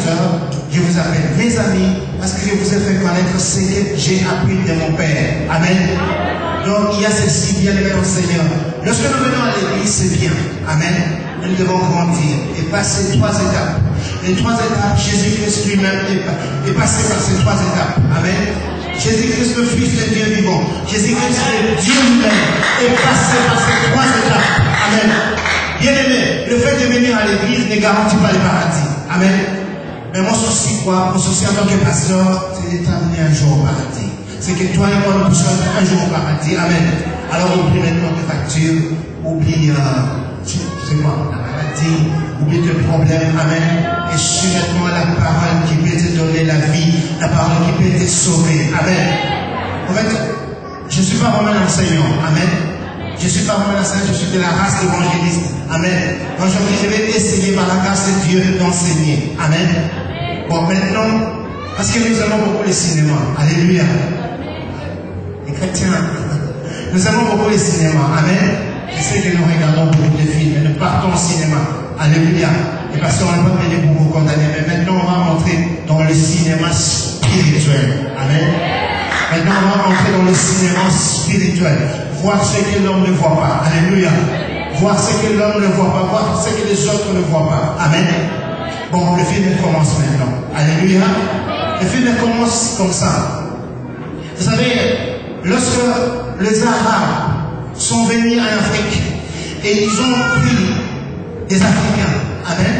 serviteurs, je vous appelle mes amis, parce que je vous ai fait connaître ce que j'ai appris de mon Père. Amen. Donc, il y a ceci, bien aimé au Seigneur. Lorsque nous venons à l'église, c'est bien. Amen. Nous devons grandir et passer 3 étapes. Les 3 étapes, Jésus-Christ lui-même est passé par ces 3 étapes. Amen. Jésus-Christ, le Fils de Dieu vivant, Jésus-Christ, le Dieu lui-même, est passé par ces 3 étapes. Amen. Bien-aimé, le fait de venir à l'église ne garantit pas le paradis. Amen. Mais mon souci, quoi, mon souci en tant que pasteur, c'est de t'amener un jour au paradis. C'est que toi et moi, nous puissions être un jour au paradis. Amen. Alors, oublie maintenant tes factures, oublie, c'est quoi, la maladie, oublie tes problèmes. Amen. Et suis maintenant la parole qui peut te donner la vie, la parole qui peut te sauver. Amen. En fait, je ne suis pas vraiment un enseignant. Amen. Je ne suis pas vraiment un enseignant, je suis de la race évangéliste. Amen. Aujourd'hui, je vais essayer par la grâce de Dieu d'enseigner. Amen. Bon, maintenant, parce que nous aimons beaucoup les cinémas. Alléluia. Les chrétiens, nous aimons beaucoup les cinémas. Amen. Je sais que nous regardons beaucoup de films et nous partons au cinéma. Alléluia. Et parce qu'on n'a pas payé pour vous condamner. Mais maintenant, on va entrer dans le cinéma spirituel. Amen. Maintenant, on va entrer dans le cinéma spirituel. Voir ce que l'homme ne voit pas. Alléluia. Voir ce que l'homme ne voit pas. Voir ce que les autres ne voient pas. Amen. Bon, le film commence maintenant. Alléluia. Le film commence comme ça. Vous savez, lorsque les Arabes sont venus en Afrique et ils ont pris des Africains, amen,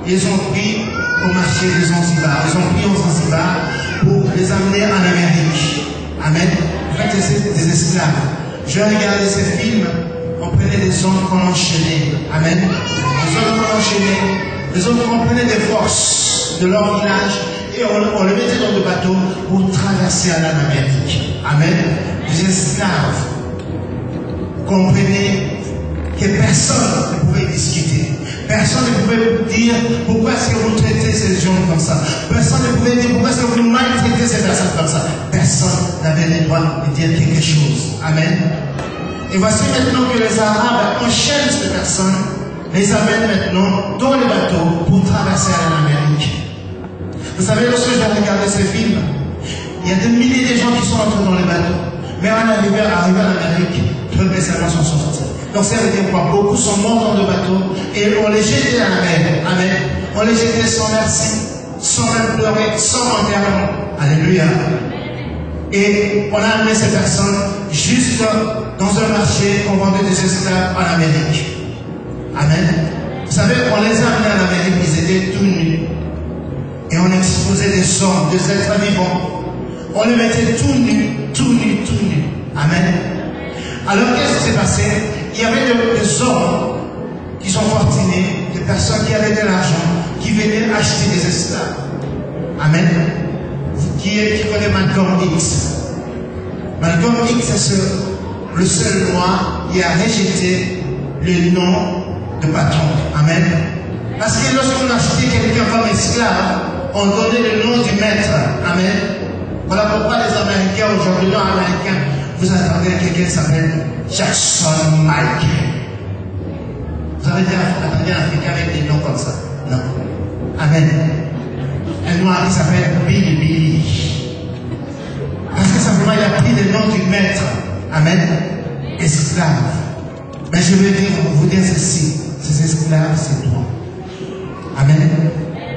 ils ont pris au marché de Zanzibar, ils ont pris au Zanzibar pour les amener en Amérique, amen. En fait, c'est des esclaves. Je regardais ces films, on prenait des hommes qu'on enchaînait, amen. Les hommes qu'on enchaînait, les hommes qu'on prenait des forces de leur village et on les mettait dans le bateau pour traverser à l'Amérique, amen. Les esclaves comprenaient que personne ne pouvait discuter. Personne ne pouvait dire pourquoi est-ce que vous traitez ces gens comme ça. Personne ne pouvait dire pourquoi est-ce que vous maltraitez ces personnes comme ça. Personne n'avait le droit de dire quelque chose. Amen. Et voici maintenant que les Arabes enchaînent ces personnes, les amènent maintenant dans les bateaux pour traverser à l'Amérique. Vous savez, lorsque je regardais ces films, il y a des milliers de gens qui sont entrés dans les bateaux. Mais en arrivant à l'Amérique, peu récemment sont sortis. Donc ça veut dire quoi? Beaucoup sont morts dans le bateau et on les jetait à la mer. Amen. On les jetait sans merci, sans même pleurer, sans enterrement. Alléluia. Et on a amené ces personnes juste dans un marché qu'on vendait des esclaves en Amérique. Amen. Vous savez, on les a amenés en Amérique, ils étaient tout nus. Et on exposait des hommes, des êtres vivants. On les mettait tout nus, tout nus, tout nus. Amen. Alors qu'est-ce qui s'est passé? Il y avait des hommes qui sont fortunés, des personnes qui avaient de l'argent, qui venaient acheter des esclaves. Amen. Qui connaît Malcolm X? Malcolm X, c'est le seul noir qui a rejeté le nom de patron. Amen. Parce que lorsqu'on achetait quelqu'un comme esclave, on donnait le nom du maître. Amen. Voilà pourquoi les Américains aujourd'hui, les Américains, vous attendez quelqu'un qui s'appelle Jackson Mike. Vous avez déjà attendu un Africain avec des noms comme ça? Non. Amen. Un noir qui s'appelle Billy. Parce que simplement il a pris le nom du maître. Amen. Esclave. Mais je veux vous dire ceci. Ces esclaves, c'est toi. Amen.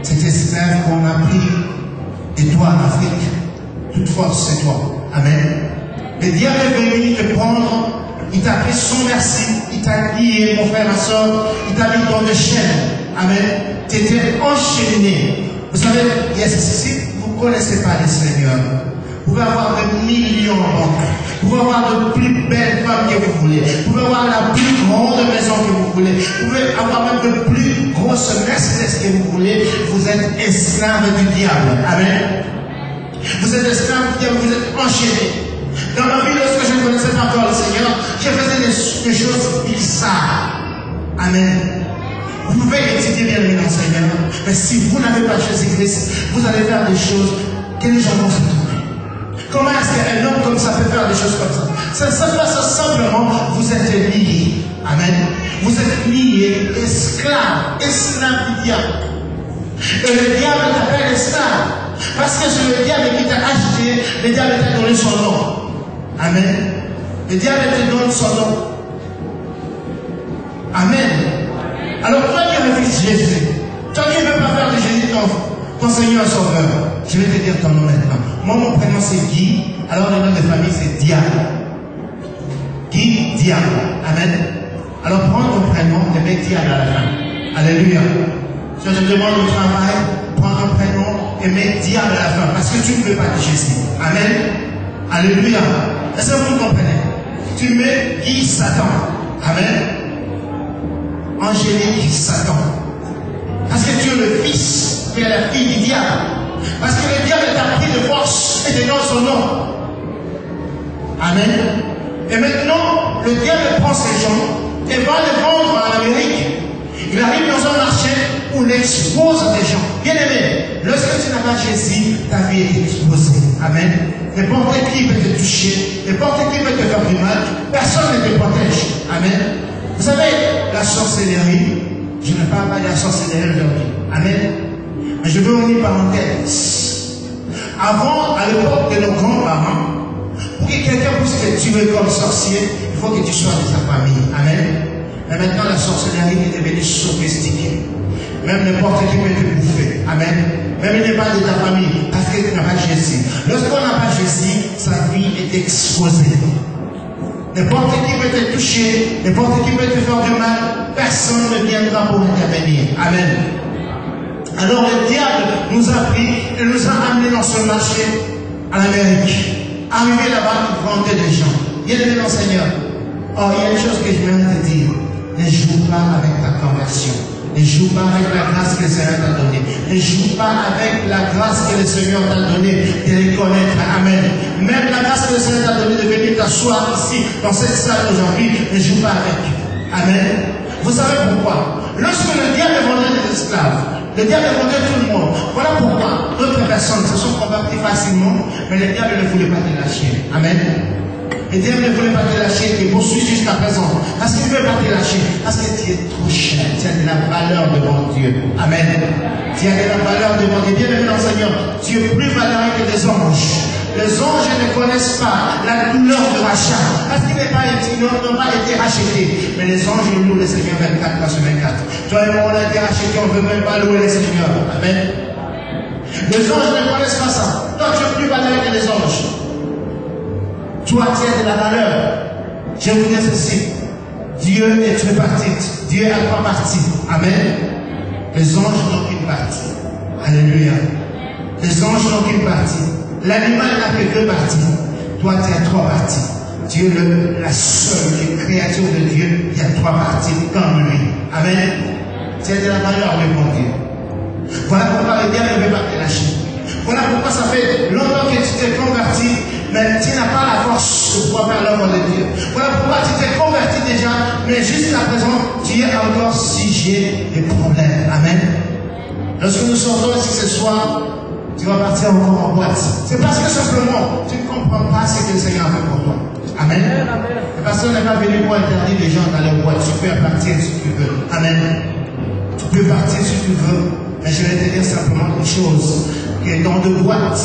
Ces esclaves qu'on a pris de toi en Afrique. Toute force, c'est toi. Amen. Le diable est venu te prendre, il t'a pris sans merci, il t'a lié, mon frère, ma soeur, il t'a mis dans des chaînes. Amen. Tu étais enchaîné. Vous savez, si vous ne connaissez pas le Seigneur, vous pouvez avoir des millions en banque, vous pouvez avoir de plus belles femmes que vous voulez, vous pouvez avoir la plus grande maison que vous voulez, vous pouvez avoir même de plus grosses Mercedes que vous voulez, vous êtes esclave du diable. Amen. Vous êtes esclave du diable, vous êtes enchaîné. Dans ma vie, lorsque je ne connaissais pas encore le Seigneur, je faisais des choses bizarres. Amen. Vous pouvez étudier bien le Seigneur, mais si vous n'avez pas Jésus-Christ, vous allez faire des choses que les gens vont se tromper. Comment est-ce qu'un homme comme ça peut faire des choses comme ça? Ça se passe simplement, vous êtes liés. Amen. Vous êtes liés, esclaves du diable. Et le diable t'appelle esclave. Parce que c'est le diable qui t'a acheté, le diable t'a donné son nom. Amen. Le diable te donne son nom. Amen. Alors toi qui refuses Jésus, toi qui ne veux pas faire de Jésus ton Seigneur Sauveur, je vais te dire ton nom maintenant. Moi, mon prénom c'est Guy, alors le nom de famille c'est Diable. Guy Diable. Amen. Alors prends ton prénom et mets Diable à la fin. Alléluia. Si je te demande au travail, prends ton prénom et mets Diable à la fin, parce que tu ne veux pas de Jésus. Amen. Alléluia. Est-ce que vous comprenez? Tu mets Guy Satan. Amen. Angélique Satan. Parce que tu es le fils, tu es la fille du diable. Parce que le diable t'a pris de force et te donne son nom. Amen. Et maintenant, le diable prend ces gens et va les vendre en Amérique. Il arrive dans un marché où il expose des gens. Bien aimé, lorsque tu n'as pas Jésus, ta vie est exposée. Amen. N'importe qui peut te toucher, n'importe qui peut te faire du mal, personne ne te protège. Amen. Vous savez, la sorcellerie, je ne parle pas de la sorcellerie aujourd'hui. Amen. Mais je veux une parenthèse. Avant, à l'époque de nos grands-parents, pour que quelqu'un puisse te tuer comme sorcier, il faut que tu sois de sa famille. Amen. Mais maintenant, la sorcellerie est devenue sophistiquée. Même n'importe qui peut te bouffer. Amen. Même il n'est pas de ta famille, parce que tu n'as pas Jésus. Lorsqu'on n'a pas Jésus, sa vie est exposée. N'importe qui peut te toucher, n'importe qui peut te faire du mal, personne ne viendra pour intervenir. Amen. Alors le diable nous a pris et nous a amenés dans ce marché à l'Amérique. Arrivé là-bas, il vendait des gens. Bien aimé dans le Seigneur. Oh, il y a une chose que je viens de te dire. Ne joue pas avec ta conversion. Ne joue pas avec la grâce que le Seigneur t'a donnée. Ne joue pas avec la grâce que le Seigneur t'a donnée de les connaître. Amen. Même la grâce que le Seigneur t'a donnée de venir t'asseoir ici, dans cette salle aujourd'hui, ne joue pas avec. Amen. Vous savez pourquoi? Lorsque le diable vendait des esclaves, le diable vendait tout le monde. Voilà pourquoi d'autres personnes se sont converties facilement, mais le diable ne voulait pas te lâcher. Amen. Le diable ne voulait pas te lâcher, il te poursuit jusqu'à présent. Parce qu'il ne veut pas te lâcher. Parce que tu es trop cher. Tu as de la valeur devant Dieu. Amen. Tu as de la valeur devant Dieu. Bien aimé dans le Seigneur, tu es plus valeureux que les anges. Les anges ne connaissent pas la douleur de rachat. Parce qu'ils n'ont pas été rachetés. Mais les anges louent le Seigneur 24 par 24. Toi et moi, on a été rachetés, on ne veut même pas louer le Seigneur. Amen. Les anges ne connaissent pas ça. Toi, tu es plus valeureux que les anges. Toi, tu as de la valeur. Je vous dis ceci. Dieu est tripartite. Dieu a trois parties. Amen. Les anges n'ont qu'une partie. Alléluia. Les anges n'ont qu'une partie. L'animal n'a que deux parties. Toi, tu as trois parties. Dieu est la seule créature de Dieu. Il y a trois parties comme lui. Amen. Tu as de la valeur devant Dieu. Voilà pourquoi le diable ne veut pas te lâcher. Voilà pourquoi ça fait longtemps que tu t'es converti, mais tu n'as pas la force de pouvoir faire l'œuvre de Dieu. Voilà pourquoi tu t'es converti déjà, mais jusqu'à présent, tu es encore sujet de problèmes. Amen. Lorsque nous sortons ici ce soir, tu vas partir encore en boîte. C'est parce que simplement, tu ne comprends pas ce que le Seigneur a fait pour toi. Amen. Le pasteur n'est pas venu pour interdire les gens d'aller en boîte. Tu peux partir si tu veux. Amen. Tu peux partir si tu veux. Mais je vais te dire simplement une chose. Que dans deux boîtes,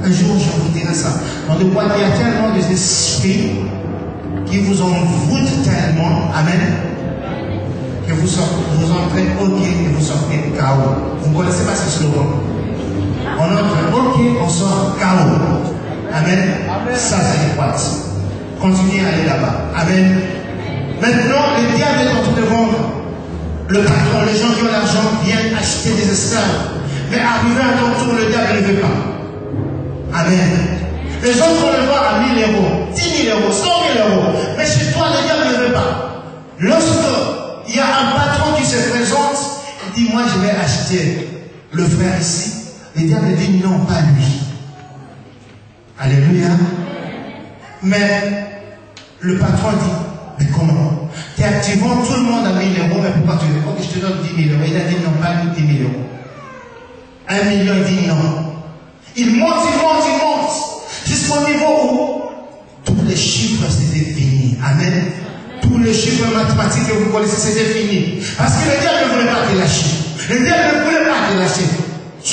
un jour je vous dirai ça, dans deux boîtes, il y a tellement d'esprits qui vous envoûtent tellement, amen, que vous entrez OK et vous sortez KO. Vous ne connaissez pas ce slogan. On entre OK, on sort KO. Amen. Ça c'est les boîtes. Continuez à aller là-bas. Amen. Maintenant, le diable est en train de vendre. Le patron, les gens qui ont l'argent viennent acheter des esclaves. Mais arrivé à ton tour, le diable ne veut pas. Amen. Les autres vont le voir à 1000 euros, 10 000 euros, 100 000 euros. Mais chez toi, le diable ne veut pas. Lorsqu'il y a un patron qui se présente, il dit, moi je vais acheter le frère ici. Le diable dit, non, pas lui. Alléluia. Mais le patron dit, mais comment? Tu vends tout le monde à 1000 euros, mais pourquoi tu veux? Ok, je te donne 10 000 euros. Il a dit, non, pas lui, 10 000 euros. 1 million, il dit non. Il monte, jusqu'au niveau où tous les chiffres c'était fini. Amen. Tous les chiffres mathématiques que vous connaissez c'était fini. Parce que le diable ne voulait pas te lâcher. Le diable ne voulait pas te lâcher.